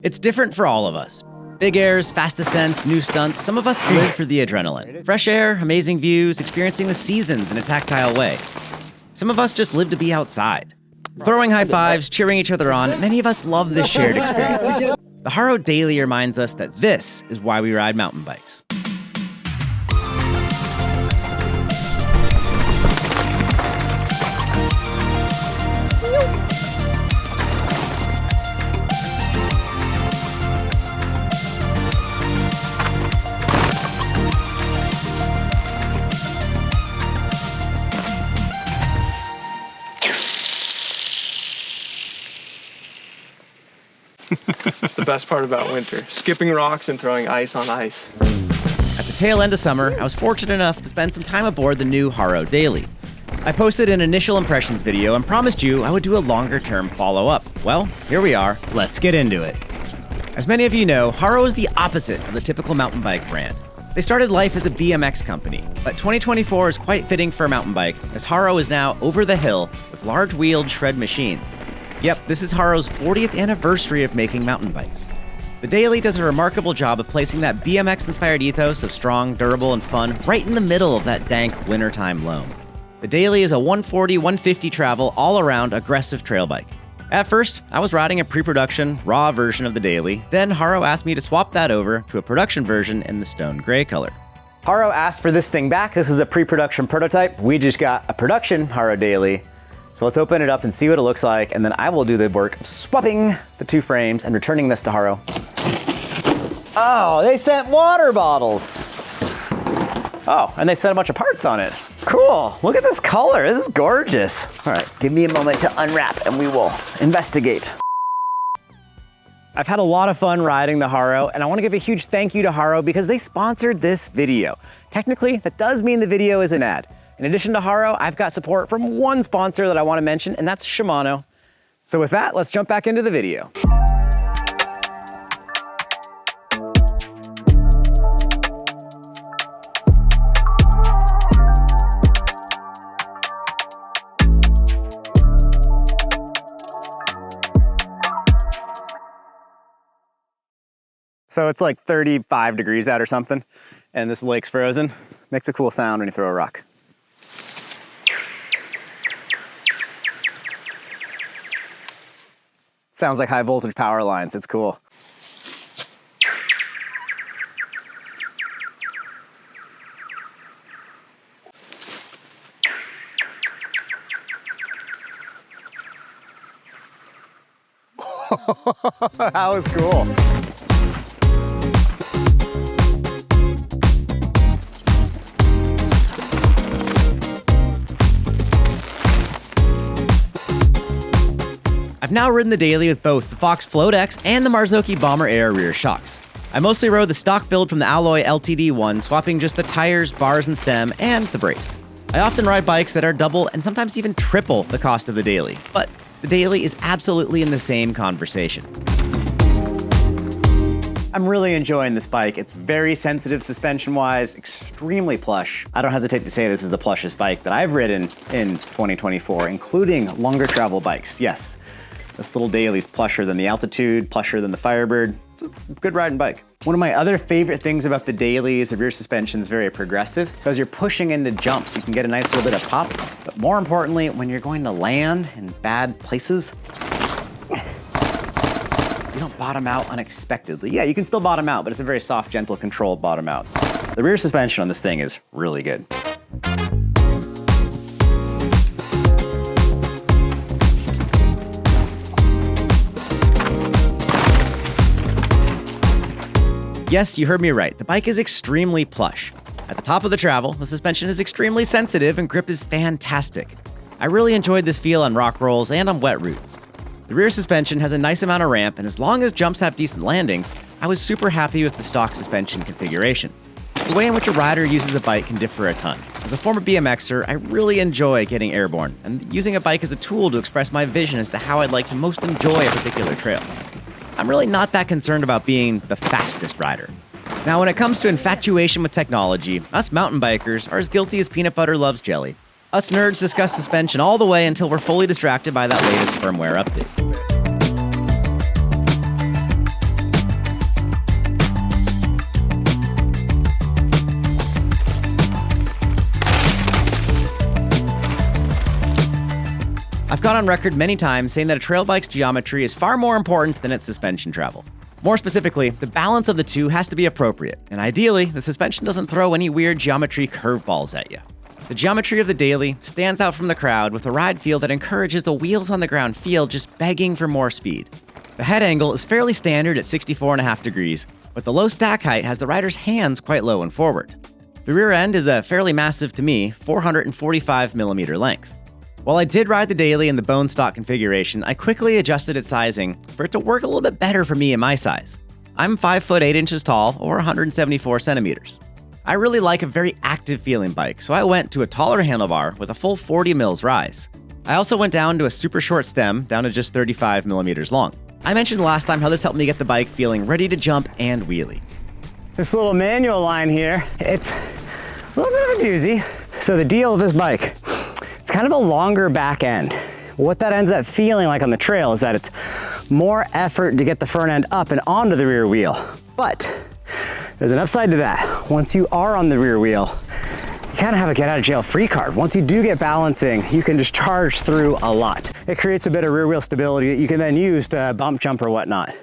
It's different for all of us. Big airs, fast ascents, new stunts, some of us live for the adrenaline. Fresh air, amazing views, experiencing the seasons in a tactile way. Some of us just live to be outside. Throwing high fives, cheering each other on, many of us love this shared experience. The Haro Daley reminds us that this is why we ride mountain bikes. It's the best part about winter, skipping rocks and throwing ice on ice. At the tail end of summer, I was fortunate enough to spend some time aboard the new Haro Daley. I posted an initial impressions video and promised you I would do a longer-term follow-up. Well, here we are. Let's get into it. As many of you know, Haro is the opposite of the typical mountain bike brand. They started life as a BMX company, but 2024 is quite fitting for a mountain bike, as Haro is now over the hill with large-wheeled shred machines. Yep, this is Haro's 40th anniversary of making mountain bikes. The Daley does a remarkable job of placing that BMX-inspired ethos of strong, durable, and fun right in the middle of that dank wintertime loam. The Daley is a 140-150 travel, all-around aggressive trail bike. At first, I was riding a pre-production, raw version of the Daley, then Haro asked me to swap that over to a production version in the stone gray color. Haro asked for this thing back. This is a pre-production prototype. We just got a production Haro Daley. So let's open it up and see what it looks like, and then I will do the work of swapping the two frames and returning this to Haro. Oh, they sent water bottles. Oh, and they sent a bunch of parts on it. Cool, look at this color, this is gorgeous. All right, give me a moment to unwrap and we will investigate. I've had a lot of fun riding the Haro, and I wanna give a huge thank you to Haro because they sponsored this video. Technically, that does mean the video is an ad. In addition to Haro, I've got support from one sponsor that I want to mention, and that's Shimano. So with that, let's jump back into the video. So it's like 35 degrees out or something, and this lake's frozen. Makes a cool sound when you throw a rock. Sounds like high voltage power lines, it's cool. That was cool. I've now ridden the Daley with both the Fox Float X and the Marzocchi Bomber Air rear shocks. I mostly rode the stock build from the Alloy LTD1, swapping just the tires, bars, and stem, and the brakes. I often ride bikes that are double and sometimes even triple the cost of the Daley, but the Daley is absolutely in the same conversation. I'm really enjoying this bike. It's very sensitive suspension-wise, extremely plush. I don't hesitate to say this is the plushest bike that I've ridden in 2024, including longer travel bikes. Yes. This little Daley's plusher than the Altitude, plusher than the Firebird. It's a good riding bike. One of my other favorite things about the Daley is the rear suspension is very progressive. Because you're pushing into jumps, you can get a nice little bit of pop. But more importantly, when you're going to land in bad places, you don't bottom out unexpectedly. Yeah, you can still bottom out, but it's a very soft, gentle, controlled bottom out. The rear suspension on this thing is really good. Yes, you heard me right. The bike is extremely plush. At the top of the travel, the suspension is extremely sensitive and grip is fantastic. I really enjoyed this feel on rock rolls and on wet routes. The rear suspension has a nice amount of ramp, and as long as jumps have decent landings, I was super happy with the stock suspension configuration. The way in which a rider uses a bike can differ a ton. As a former BMXer, I really enjoy getting airborne and using a bike as a tool to express my vision as to how I'd like to most enjoy a particular trail. I'm really not that concerned about being the fastest rider. Now, when it comes to infatuation with technology, us mountain bikers are as guilty as peanut butter loves jelly. Us nerds discuss suspension all the way until we're fully distracted by that latest firmware update. on record many times saying that a trail bike's geometry is far more important than its suspension travel. More specifically, the balance of the two has to be appropriate, and ideally, the suspension doesn't throw any weird geometry curveballs at you. The geometry of the Daley stands out from the crowd with a ride feel that encourages the wheels on the ground feel just begging for more speed. The head angle is fairly standard at 64.5 degrees, but the low stack height has the rider's hands quite low and forward. The rear end is a fairly massive, to me, 445mm length. While I did ride the Daley in the bone stock configuration, I quickly adjusted its sizing for it to work a little bit better for me and my size. I'm 5 foot 8 inches tall, or 174 centimeters. I really like a very active feeling bike, so I went to a taller handlebar with a full 40 mils rise. I also went down to a super short stem, down to just 35 millimeters long. I mentioned last time how this helped me get the bike feeling ready to jump and wheelie. This little manual line here, it's a little bit of a doozy. So the deal with this bike, it's kind of a longer back end. What that ends up feeling like on the trail is that it's more effort to get the front end up and onto the rear wheel. But there's an upside to that. Once you are on the rear wheel, you kind of have a get out of jail free card. Once you do get balancing, you can just charge through a lot. It creates a bit of rear wheel stability that you can then use to bump jump or whatnot.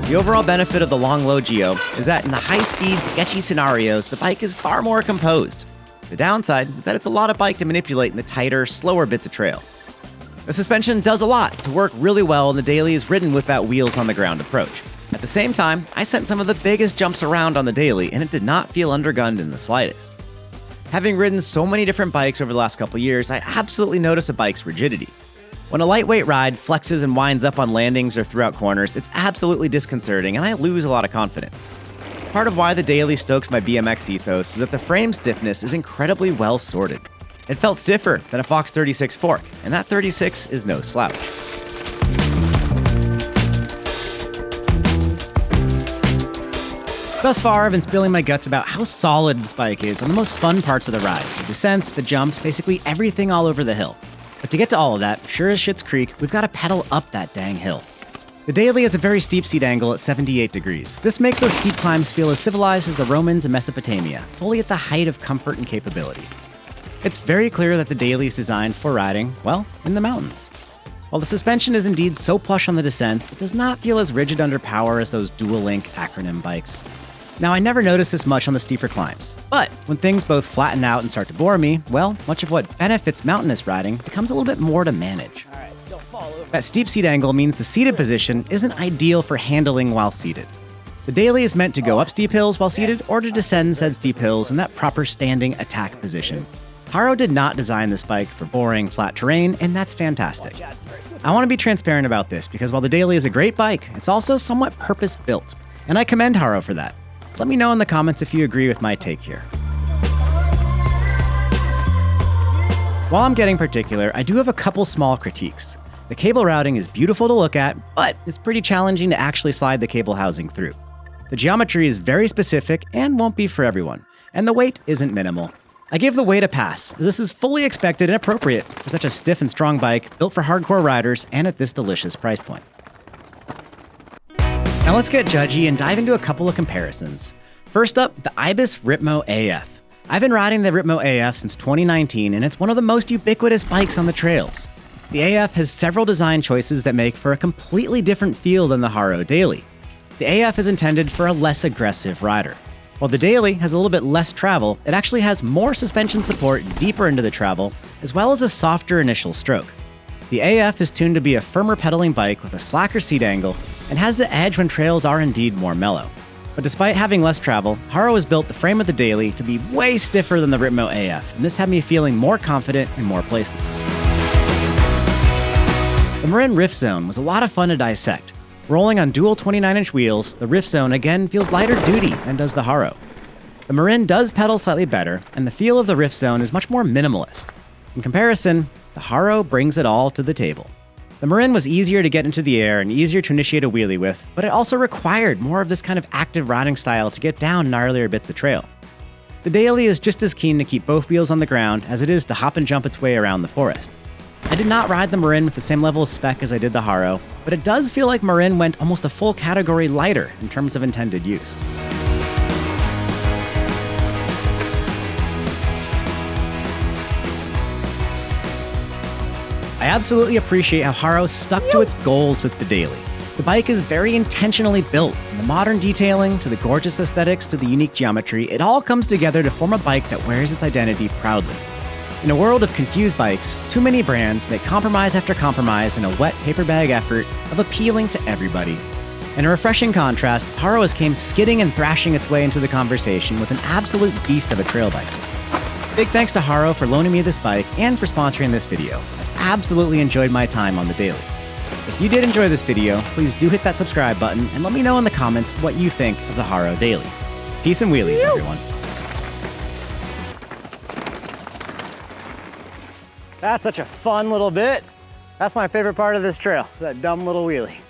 The overall benefit of the long low geo is that in the high-speed, sketchy scenarios, the bike is far more composed. The downside is that it's a lot of bike to manipulate in the tighter, slower bits of trail. The suspension does a lot to work really well, and the Daley is ridden with that wheels-on-the-ground approach. At the same time, I sent some of the biggest jumps around on the Daley, and it did not feel undergunned in the slightest. Having ridden so many different bikes over the last couple years, I absolutely notice a bike's rigidity. When a lightweight ride flexes and winds up on landings or throughout corners, it's absolutely disconcerting, and I lose a lot of confidence. Part of why the Daley stokes my BMX ethos is that the frame stiffness is incredibly well sorted. It felt stiffer than a Fox 36 fork, and that 36 is no slouch. Thus far, I've been spilling my guts about how solid this bike is on the most fun parts of the ride. The descents, the jumps, basically everything all over the hill. But to get to all of that, sure as shit's creek, we've got to pedal up that dang hill. The Daley has a very steep seat angle at 78 degrees. This makes those steep climbs feel as civilized as the Romans in Mesopotamia, fully at the height of comfort and capability. It's very clear that the Daley is designed for riding, well, in the mountains. While the suspension is indeed so plush on the descents, it does not feel as rigid under power as those dual-link acronym bikes. Now, I never noticed this much on the steeper climbs, but when things both flatten out and start to bore me, well, much of what benefits mountainous riding becomes a little bit more to manage. That steep seat angle means the seated position isn't ideal for handling while seated. The Daley is meant to go up steep hills while seated or to descend said steep hills in that proper standing attack position. Haro did not design this bike for boring, flat terrain, and that's fantastic. I want to be transparent about this because while the Daley is a great bike, it's also somewhat purpose-built, and I commend Haro for that. Let me know in the comments if you agree with my take here. While I'm getting particular, I do have a couple small critiques. The cable routing is beautiful to look at, but it's pretty challenging to actually slide the cable housing through. The geometry is very specific and won't be for everyone, and the weight isn't minimal. I give the weight a pass, as this is fully expected and appropriate for such a stiff and strong bike built for hardcore riders and at this delicious price point. Now let's get judgy and dive into a couple of comparisons. First up, the Ibis Ripmo AF. I've been riding the Ripmo AF since 2019, and it's one of the most ubiquitous bikes on the trails. The AF has several design choices that make for a completely different feel than the Haro Daley. The AF is intended for a less aggressive rider. While the Daley has a little bit less travel, it actually has more suspension support deeper into the travel, as well as a softer initial stroke. The AF is tuned to be a firmer pedaling bike with a slacker seat angle and has the edge when trails are indeed more mellow. But despite having less travel, Haro has built the frame of the Daley to be way stiffer than the Ripmo AF, and this had me feeling more confident in more places. The Marin Rift Zone was a lot of fun to dissect. Rolling on dual 29-inch wheels, the Rift Zone again feels lighter duty than does the Haro. The Marin does pedal slightly better, and the feel of the Rift Zone is much more minimalist. In comparison, the Haro brings it all to the table. The Marin was easier to get into the air and easier to initiate a wheelie with, but it also required more of this kind of active riding style to get down gnarlier bits of trail. The Daley is just as keen to keep both wheels on the ground as it is to hop and jump its way around the forest. I did not ride the Marin with the same level of spec as I did the Haro, but it does feel like Marin went almost a full category lighter in terms of intended use. I absolutely appreciate how Haro stuck to its goals with the Daley. The bike is very intentionally built. From the modern detailing, to the gorgeous aesthetics, to the unique geometry, it all comes together to form a bike that wears its identity proudly. In a world of confused bikes, too many brands make compromise after compromise in a wet paper bag effort of appealing to everybody. In a refreshing contrast, Haro has came skidding and thrashing its way into the conversation with an absolute beast of a trail bike. Big thanks to Haro for loaning me this bike and for sponsoring this video. I absolutely enjoyed my time on the Daley. If you did enjoy this video, please do hit that subscribe button and let me know in the comments what you think of the Haro Daley. Peace and wheelies, everyone. That's such a fun little bit. That's my favorite part of this trail, that dumb little wheelie.